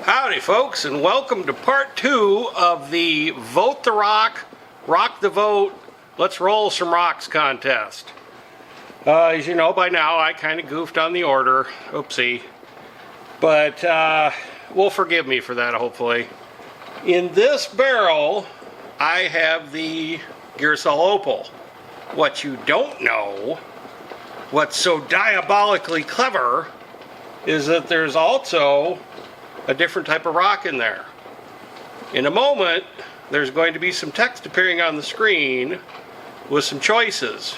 Howdy folks, and welcome to part 2 of the Vote the Rock, Rock the Vote, Let's Roll Some Rocks contest. As you know by now, I kind of goofed on the order. Oopsie. But will forgive me for that, hopefully. In this barrel, I have the Girasol Opal. What you don't know, what's so diabolically clever, is that there's also a different type of rock in there. In a moment, there's going to be some text appearing on the screen with some choices,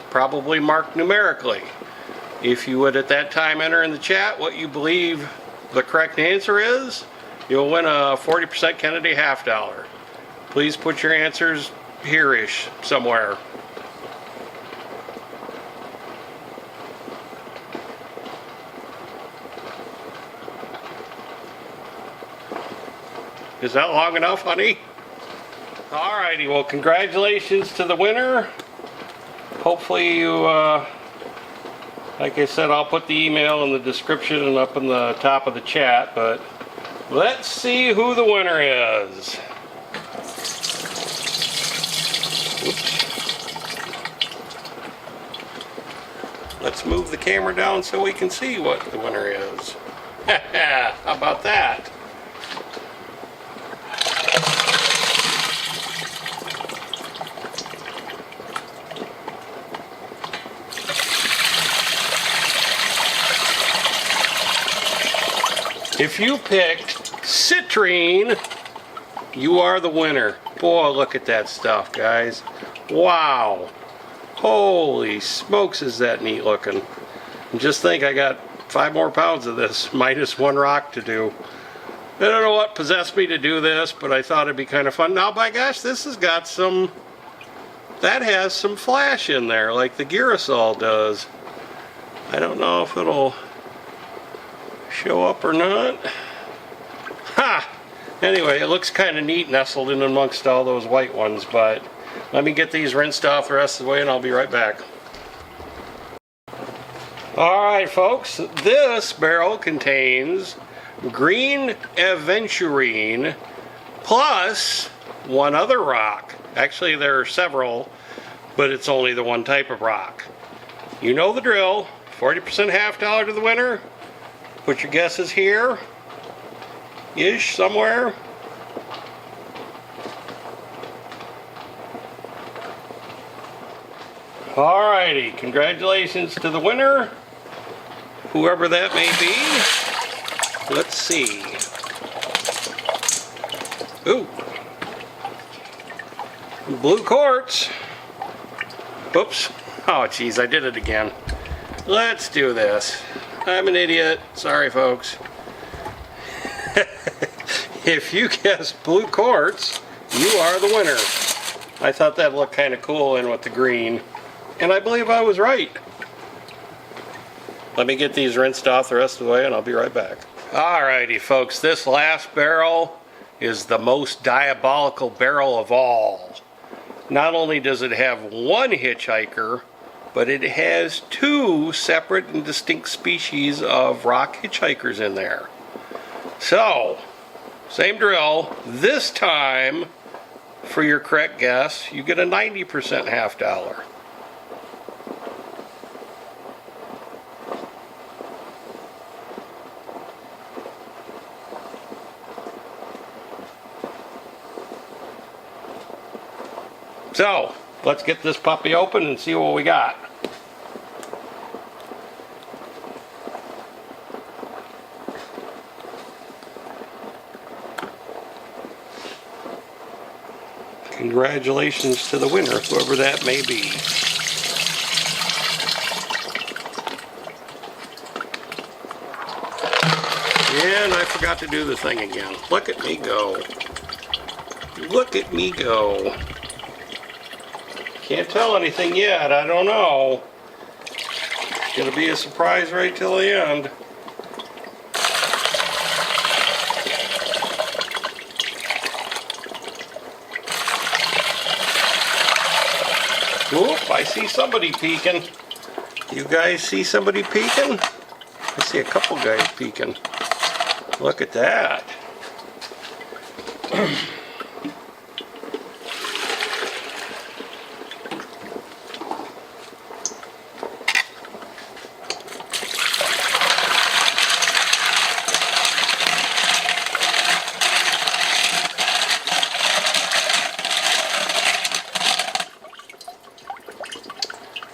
probably marked numerically. If you would at that time enter in the chat what you believe the correct answer is, you'll win a 40% Kennedy half dollar. Please put your answers here-ish somewhere. Is that long enough, honey? Alrighty, well, congratulations to the winner. Hopefully you, like I said, I'll put the email in the description and up in the top of the chat, but let's see who the winner is. Oops. Let's move the camera down so we can see what the winner is. How about that? If you picked citrine, you are the winner. Boy, look at that stuff, guys. Wow. Holy smokes, is that neat looking. And just think, I got 5 more pounds of this, minus 1 rock to do. I don't know what possessed me to do this, but I thought it'd be kind of fun. Now, by gosh, this has got some, that has some flash in there, like the Girasol does. I don't know if it'll show up or not. Ha! Anyway, it looks kind of neat nestled in amongst all those white ones, but let me get these rinsed off the rest of the way and I'll be right back. Alright folks, this barrel contains green Aventurine plus one other rock. Actually, there are several, but it's only the one type of rock. You know the drill. 40% half dollar to the winner. Put your guesses here, ish, somewhere. Alrighty, congratulations to the winner, whoever that may be. Let's see. Ooh. Blue quartz. Oops. Oh, geez, I did it again. Let's do this. I'm an idiot. Sorry, folks. If you guessed blue quartz, you are the winner. I thought that looked kind of cool in with the green, and I believe I was right. Let me get these rinsed off the rest of the way, and I'll be right back. Alrighty, folks. This last barrel is the most diabolical barrel of all. Not only does it have one hitchhiker, but it has 2 separate and distinct species of rock hitchhikers in there. So, same drill. This time, for your correct guess, you get a 90% half dollar. So, let's get this puppy open and see what we got. Congratulations to the winner, whoever that may be. And I forgot to do the thing again. Look at me go. Look at me go. Can't tell anything yet, I don't know. It's gonna be a surprise right till the end. Oop, I see somebody peeking. You guys see somebody peeking? I see a couple guys peeking. Look at that.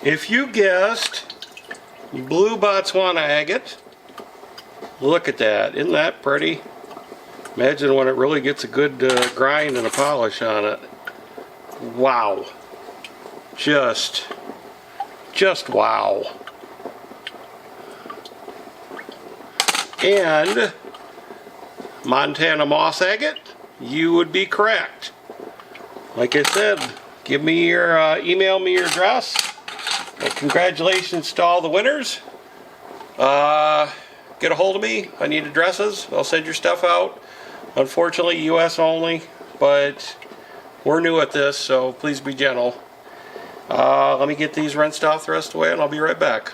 If you guessed blue Botswana agate, look at that. Isn't that pretty? Imagine when it really gets a good grind and a polish on it. Wow. Just wow. And Montana moss agate, you would be correct. Like I said, give me your email me your address. And congratulations to all the winners. Get a hold of me. I need addresses. I'll send your stuff out. Unfortunately, US only, but we're new at this, so please be gentle. Let me get these rinsed off the rest of the way, and I'll be right back.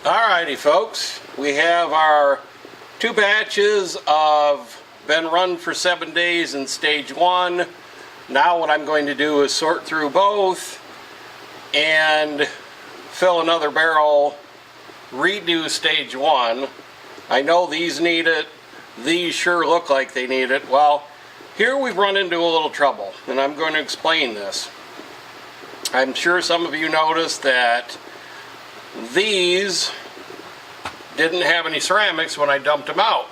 Alrighty, folks. We have our 2 batches of been run for 7 days in stage 1. Now what I'm going to do is sort through both and fill another barrel, redo stage 1. I know these need it. These sure look like they need it. Well, here we've run into a little trouble, and I'm going to explain this. I'm sure some of you noticed that these didn't have any ceramics when I dumped them out.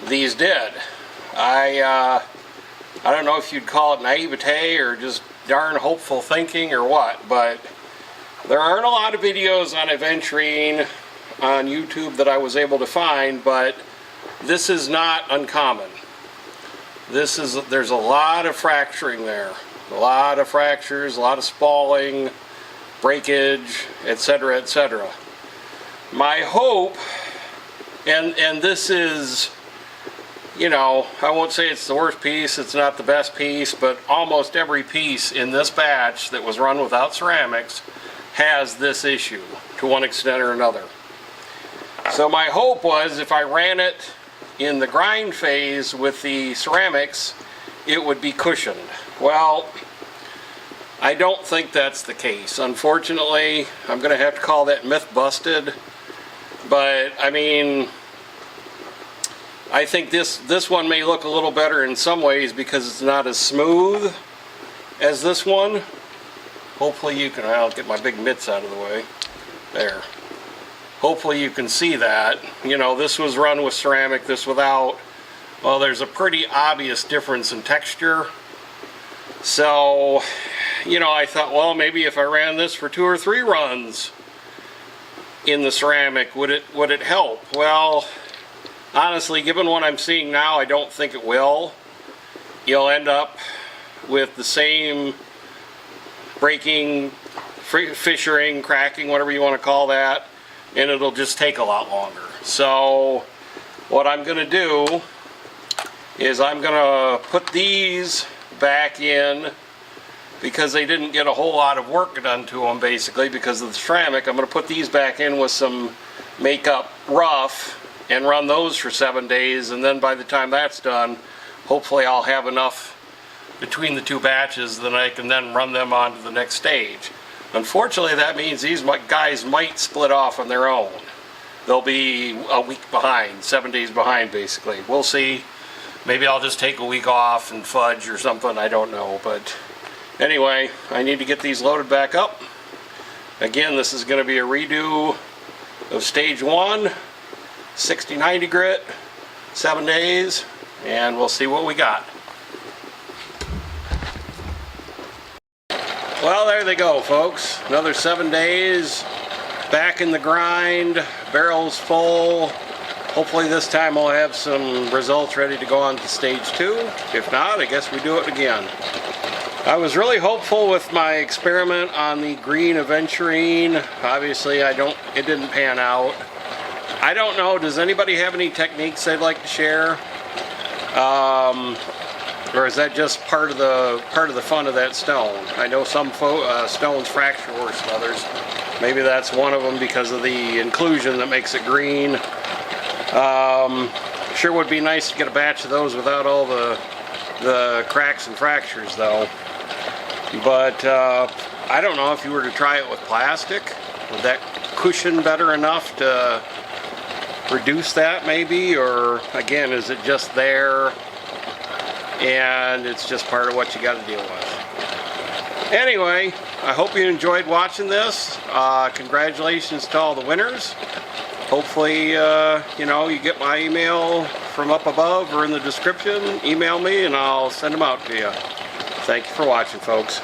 These did. I don't know if you'd call it naivete or just darn hopeful thinking or what, but there aren't a lot of videos on Aventurine on YouTube that I was able to find, but this is not uncommon. There's a lot of fracturing there. A lot of fractures, a lot of spalling, breakage, etc., etc. My hope, and this is, you know, I won't say it's the worst piece, it's not the best piece, but almost every piece in this batch that was run without ceramics has this issue to one extent or another. So my hope was if I ran it in the grind phase with the ceramics, it would be cushioned. Well, I don't think that's the case. Unfortunately, I'm going to have to call that myth busted. But, I mean, I think this one may look a little better in some ways because it's not as smooth as this one. Hopefully you can, I'll get my big mitts out of the way. There. Hopefully you can see that. You know, this was run with ceramic, this without. Well, there's a pretty obvious difference in texture. So, you know, I thought, well, maybe if I ran this for 2 or 3 runs in the ceramic, would it help? Well, honestly, given what I'm seeing now, I don't think it will. You'll end up with the same breaking, fissuring, cracking, whatever you want to call that, and it'll just take a lot longer. So what I'm going to do is I'm going to put these back in because they didn't get a whole lot of work done to them basically because of the ceramic. I'm going to put these back in with some makeup rough and run those for 7 days, and then by the time that's done, hopefully I'll have enough between the 2 batches that I can then run them on to the next stage. Unfortunately, that means these guys might split off on their own. They'll be a week behind, 7 days behind basically. We'll see. Maybe I'll just take a week off and fudge or something, I don't know. But anyway, I need to get these loaded back up. Again, this is going to be a redo of stage 1, 60-90 grit, 7 days, and we'll see what we got. Well, there they go, folks. Another 7 days, back in the grind, barrels full. Hopefully this time I'll have some results ready to go on to stage 2. If not, I guess we do it again. I was really hopeful with my experiment on the green Aventurine. Obviously, it didn't pan out. I don't know, does anybody have any techniques they'd like to share? Or is that just part of the fun of that stone? I know some stones fracture worse than others. Maybe that's one of them because of the inclusion that makes it green. Sure would be nice to get a batch of those without all the cracks and fractures though. But I don't know if you were to try it with plastic, would that cushion better enough to reduce that maybe? Or again, is it just there and it's just part of what you got to deal with? Anyway, I hope you enjoyed watching this. Congratulations to all the winners. Hopefully, you know, you get my email from up above or in the description. Email me and I'll send them out to you. Thank you for watching, folks.